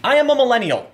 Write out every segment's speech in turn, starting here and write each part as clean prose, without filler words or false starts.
I am a millennial.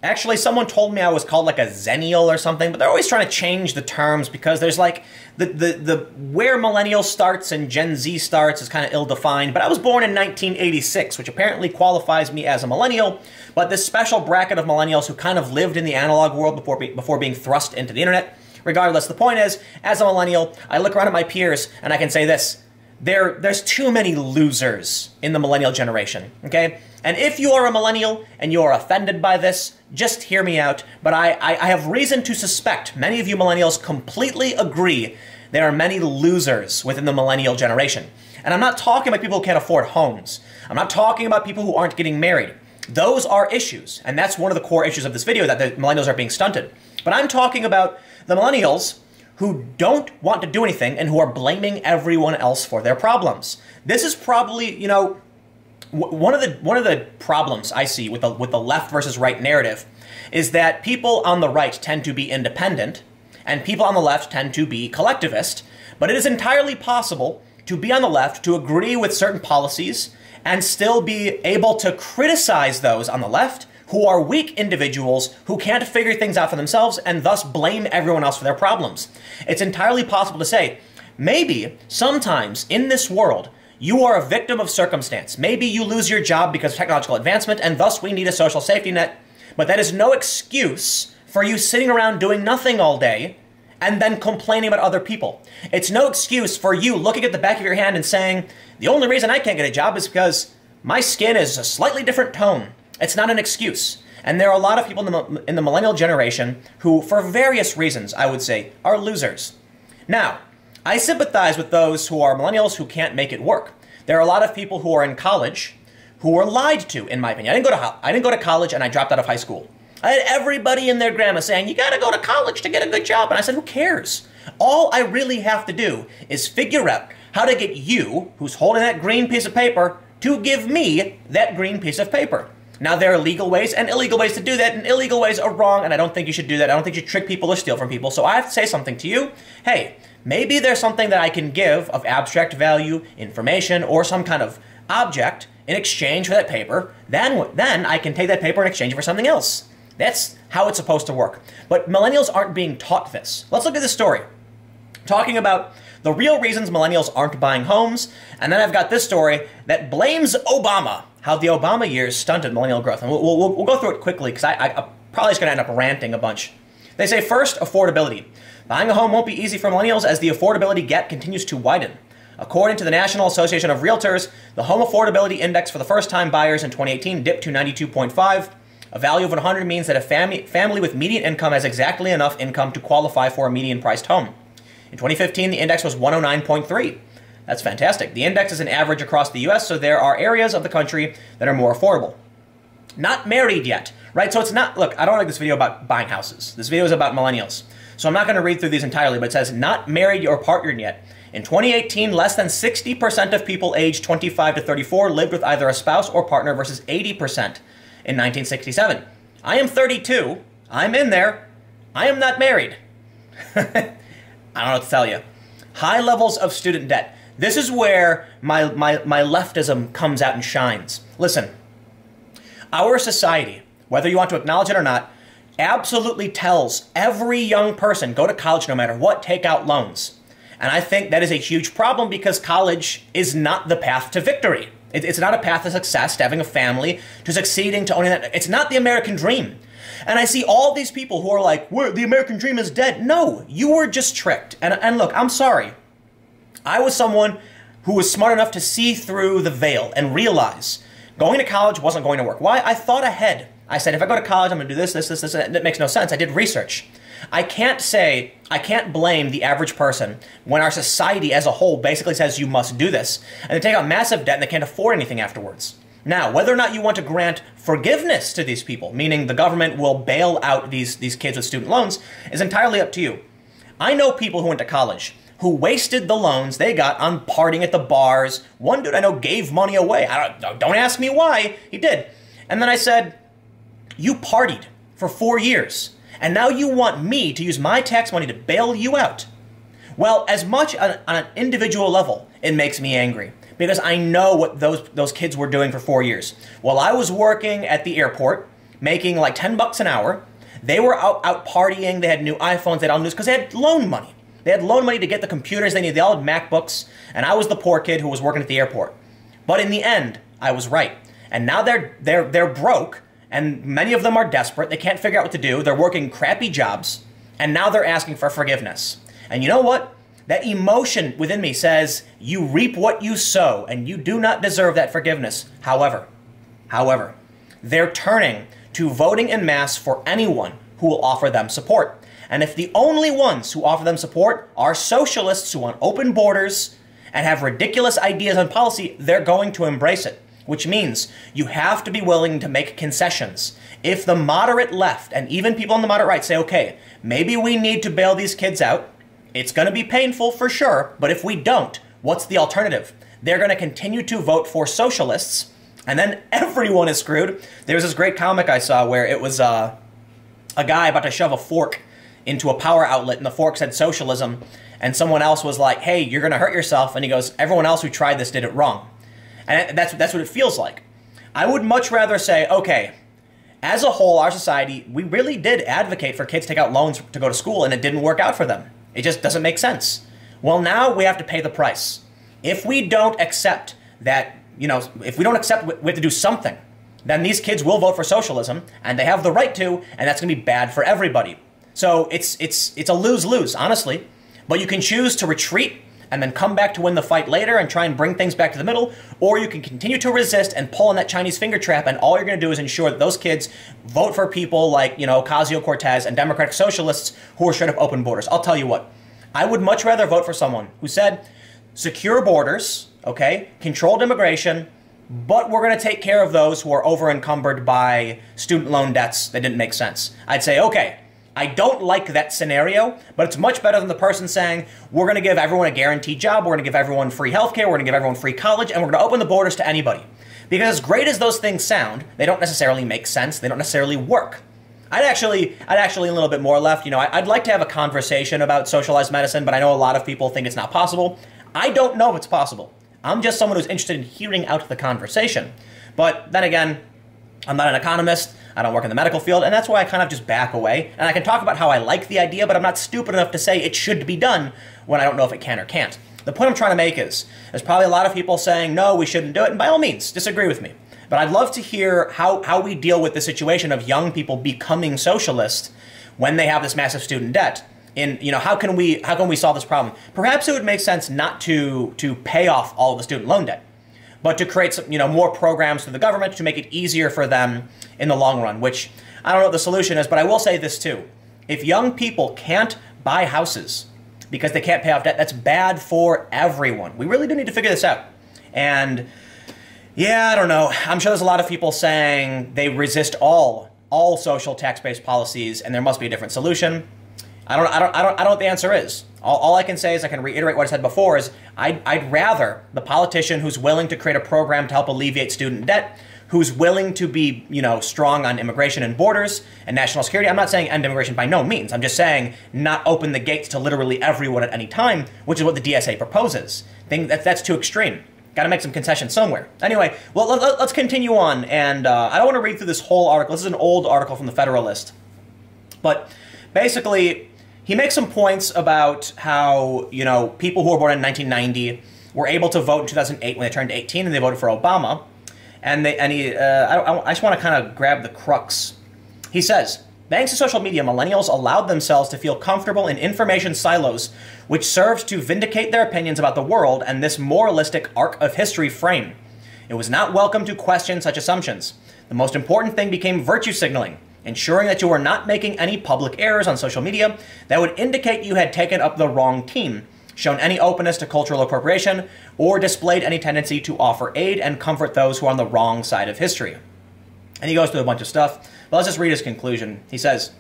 Actually, someone told me I was called like a zennial or something, but they're always trying to change the terms because there's like the where millennial starts and Gen Z starts is kind of ill-defined. But I was born in 1986, which apparently qualifies me as a millennial. But this special bracket of millennials who kind of lived in the analog world before being thrust into the internet. Regardless, the point is, as a millennial, I look around at my peers and I can say this. There's too many losers in the millennial generation, okay? And if you are a millennial and you are offended by this, just hear me out. But I have reason to suspect many of you millennials completely agree there are many losers within the millennial generation. And I'm not talking about people who can't afford homes. I'm not talking about people who aren't getting married. Those are issues, and that's one of the core issues of this video, that the millennials are being stunted. But I'm talking about the millennials who don't want to do anything and who are blaming everyone else for their problems. This is probably, you know, one of the problems I see with the left versus right narrative is that people on the right tend to be independent and people on the left tend to be collectivist. But it is entirely possible to be on the left, to agree with certain policies, and still be able to criticize those on the left who are weak individuals who can't figure things out for themselves and thus blame everyone else for their problems. It's entirely possible to say, maybe sometimes in this world, you are a victim of circumstance. Maybe you lose your job because of technological advancement and thus we need a social safety net. But that is no excuse for you sitting around doing nothing all day and then complaining about other people. It's no excuse for you looking at the back of your hand and saying, the only reason I can't get a job is because my skin is a slightly different tone. It's not an excuse. And there are a lot of people in the millennial generation who, for various reasons, I would say, are losers. Now, I sympathize with those who are millennials who can't make it work. There are a lot of people who are in college who were lied to, in my opinion. I didn't go to college and I dropped out of high school. I had everybody and their grandma saying, you gotta go to college to get a good job. And I said, who cares? All I really have to do is figure out how to get you, who's holding that green piece of paper, to give me that green piece of paper. Now, there are legal ways and illegal ways to do that, and illegal ways are wrong, and I don't think you should do that. I don't think you should trick people or steal from people. So I have to say something to you. Hey, maybe there's something that I can give of abstract value, information, or some kind of object in exchange for that paper. Then I can take that paper and exchange it for something else. That's how it's supposed to work. But millennials aren't being taught this. Let's look at this story. Talking about the real reasons millennials aren't buying homes, and then I've got this story that blames Obama, how the Obama years stunted millennial growth. And we'll go through it quickly because I'm probably just going to end up ranting a bunch. They say, first, affordability. Buying a home won't be easy for millennials as the affordability gap continues to widen. According to the National Association of Realtors, the home affordability index for the first-time buyers in 2018 dipped to 92.5. A value of 100 means that a family with median income has exactly enough income to qualify for a median-priced home. In 2015, the index was 109.3. That's fantastic. The index is an average across the U.S., so there are areas of the country that are more affordable. Not married yet, right? So it's not, look, I don't like this video about buying houses. This video is about millennials. So I'm not going to read through these entirely, but it says not married or partnered yet. In 2018, less than 60% of people aged 25 to 34 lived with either a spouse or partner versus 80% in 1967. I am 32. I'm in there. I am not married. I don't know what to tell you. High levels of student debt. This is where my leftism comes out and shines. Listen, our society, whether you want to acknowledge it or not, absolutely tells every young person, go to college no matter what, take out loans. And I think that is a huge problem because college is not the path to victory. It's not a path to success, to having a family, to succeeding, to owning that. It's not the American dream. And I see all these people who are like, the American dream is dead. No, you were just tricked. And look, I'm sorry. I was someone who was smart enough to see through the veil and realize going to college wasn't going to work. Why? I thought ahead. I said, if I go to college, I'm going to do this, this, this, this. And that makes no sense. I did research. I can't blame the average person when our society as a whole basically says you must do this. And they take out massive debt and they can't afford anything afterwards. Now, whether or not you want to grant forgiveness to these people, meaning the government will bail out these kids with student loans, is entirely up to you. I know people who went to college who wasted the loans they got on partying at the bars. One dude I know gave money away. Don't ask me why. He did. And then I said, you partied for 4 years, and now you want me to use my tax money to bail you out. Well, as much on an individual level, it makes me angry. Because I know what those kids were doing for 4 years. While I was working at the airport, making like 10 bucks an hour. They were out partying. They had new iPhones. They had all news because they had loan money. They had loan money to get the computers they needed. They all had MacBooks. And I was the poor kid who was working at the airport. But in the end, I was right. And now they're broke. And many of them are desperate. They can't figure out what to do. They're working crappy jobs. And now they're asking for forgiveness. And you know what? That emotion within me says, you reap what you sow, and you do not deserve that forgiveness. However, they're turning to voting en masse for anyone who will offer them support. And if the only ones who offer them support are socialists who want open borders and have ridiculous ideas on policy, they're going to embrace it. Which means you have to be willing to make concessions. If the moderate left and even people on the moderate right say, okay, maybe we need to bail these kids out, it's going to be painful for sure, but if we don't, what's the alternative? They're going to continue to vote for socialists, and then everyone is screwed. There's this great comic I saw where it was a guy about to shove a fork into a power outlet, and the fork said socialism, and someone else was like, hey, you're going to hurt yourself, and he goes, everyone else who tried this did it wrong. And that's what it feels like. I would much rather say, okay, as a whole, our society, we really did advocate for kids to take out loans to go to school, and it didn't work out for them. It just doesn't make sense. Well, now we have to pay the price. If we don't accept that, if we don't accept we have to do something, then these kids will vote for socialism, and they have the right to, and that's going to be bad for everybody. So it's a lose-lose, honestly. But you can choose to retreat and then come back to win the fight later and try and bring things back to the middle, or you can continue to resist and pull on that Chinese finger trap, and all you're going to do is ensure that those kids vote for people like, Ocasio-Cortez and Democratic Socialists who are straight up open borders. I'll tell you what, I would much rather vote for someone who said, secure borders, okay, controlled immigration, but we're going to take care of those who are over-encumbered by student loan debts that didn't make sense. I'd say, okay, I don't like that scenario, but it's much better than the person saying, we're going to give everyone a guaranteed job, we're going to give everyone free healthcare, we're going to give everyone free college, and we're going to open the borders to anybody. Because as great as those things sound, they don't necessarily make sense, they don't necessarily work. I'd actually a little bit more left. I'd like to have a conversation about socialized medicine, but I know a lot of people think it's not possible. I don't know if it's possible. I'm just someone who's interested in hearing out the conversation. But then again, I'm not an economist, I don't work in the medical field, and that's why I kind of just back away. And I can talk about how I like the idea, but I'm not stupid enough to say it should be done when I don't know if it can or can't. The point I'm trying to make is, there's probably a lot of people saying, no, we shouldn't do it, and by all means, disagree with me. But I'd love to hear how we deal with the situation of young people becoming socialist when they have this massive student debt. How can we solve this problem? Perhaps it would make sense not to pay off all of the student loan debt, but to create some, more programs through the government to make it easier for them in the long run, which I don't know what the solution is, but I will say this too. If young people can't buy houses because they can't pay off debt, that's bad for everyone. We really do need to figure this out. And yeah, I don't know. I'm sure there's a lot of people saying they resist all social tax-based policies and there must be a different solution. I don't know what the answer is. All I can say is I can reiterate what I said before is I'd rather the politician who's willing to create a program to help alleviate student debt, who's willing to be, strong on immigration and borders and national security. I'm not saying end immigration by no means. I'm just saying not open the gates to literally everyone at any time, which is what the DSA proposes. That's too extreme. Got to make some concessions somewhere. Anyway, well, let's continue on. And I don't want to read through this whole article. This is an old article from the Federalist. But basically, he makes some points about how, people who were born in 1990 were able to vote in 2008 when they turned 18 and they voted for Obama. I just want to kind of grab the crux. He says, thanks to social media, millennials allowed themselves to feel comfortable in information silos, which served to vindicate their opinions about the world and this moralistic arc of history frame. It was not welcome to question such assumptions. The most important thing became virtue signaling, ensuring that you were not making any public errors on social media that would indicate you had taken up the wrong team, shown any openness to cultural appropriation, or displayed any tendency to offer aid and comfort those who are on the wrong side of history. And he goes through a bunch of stuff, but let's just read his conclusion. He says,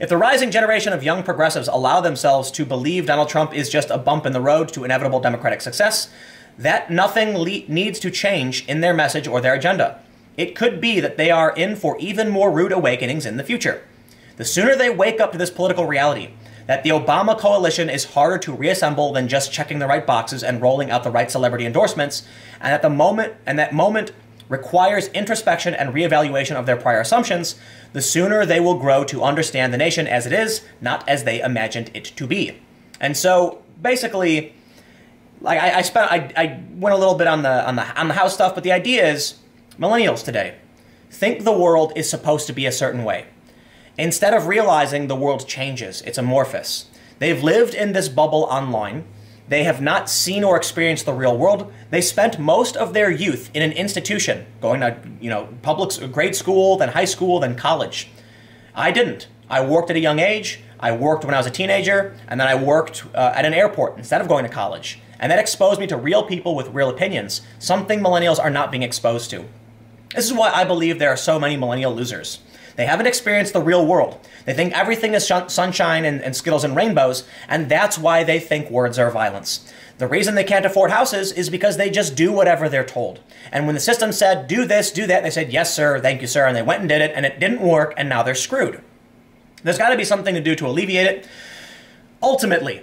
if the rising generation of young progressives allow themselves to believe Donald Trump is just a bump in the road to inevitable democratic success, that nothing needs to change in their message or their agenda. It could be that they are in for even more rude awakenings in the future. The sooner they wake up to this political reality, that the Obama coalition is harder to reassemble than just checking the right boxes and rolling out the right celebrity endorsements, and that moment requires introspection and reevaluation of their prior assumptions, the sooner they will grow to understand the nation as it is, not as they imagined it to be. And so, basically, like I went a little bit on the house stuff, but the idea is, millennials today think the world is supposed to be a certain way. Instead of realizing the world changes, it's amorphous. They've lived in this bubble online. They have not seen or experienced the real world. They spent most of their youth in an institution, going to, public grade school, then high school, then college. I didn't. I worked at a young age. I worked when I was a teenager, and then I worked at an airport instead of going to college. And that exposed me to real people with real opinions, something millennials are not being exposed to. This is why I believe there are so many millennial losers. They haven't experienced the real world. They think everything is sunshine and Skittles and rainbows, and that's why they think words are violence. The reason they can't afford houses is because they just do whatever they're told. And when the system said, do this, do that, they said, yes, sir, thank you, sir, and they went and did it, and it didn't work, and now they're screwed. There's got to be something to do to alleviate it. Ultimately,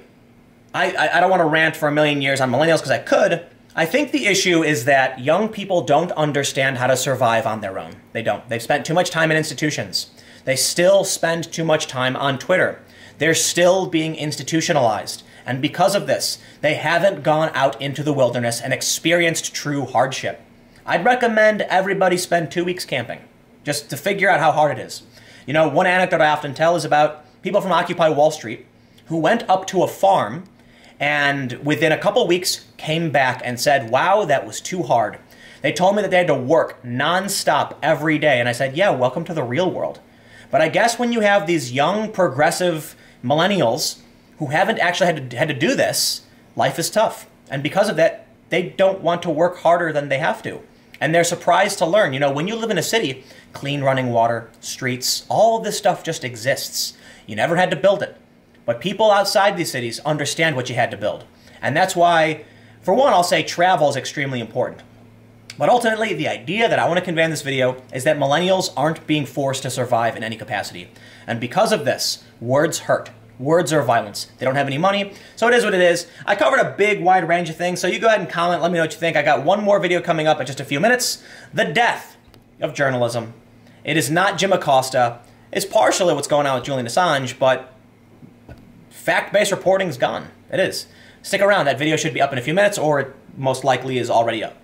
I don't want to rant for a million years on millennials because I could. I think the issue is that young people don't understand how to survive on their own. They don't. They've spent too much time in institutions. They still spend too much time on Twitter. They're still being institutionalized. And because of this, they haven't gone out into the wilderness and experienced true hardship. I'd recommend everybody spend 2 weeks camping, just to figure out how hard it is. You know, one anecdote I often tell is about people from Occupy Wall Street who went up to a farm and within a couple weeks came back and said, wow, that was too hard. They told me that they had to work nonstop every day. And I said, yeah, welcome to the real world. But I guess when you have these young, progressive millennials who haven't actually had to do this, life is tough. And because of that, they don't want to work harder than they have to. And they're surprised to learn, you know, when you live in a city, clean running water, streets, all of this stuff just exists. You never had to build it. But people outside these cities understand what you had to build. And that's why, for one, I'll say travel is extremely important. But ultimately, the idea that I want to convey in this video is that millennials aren't being forced to survive in any capacity. And because of this, words hurt. Words are violence. They don't have any money, so it is what it is. I covered a big, wide range of things, so you go ahead and comment. Let me know what you think. I got one more video coming up in just a few minutes. The death of journalism. It is not Jim Acosta. It's partially what's going on with Julian Assange, but fact-based reporting is gone. It is. Stick around. That video should be up in a few minutes, or it most likely is already up.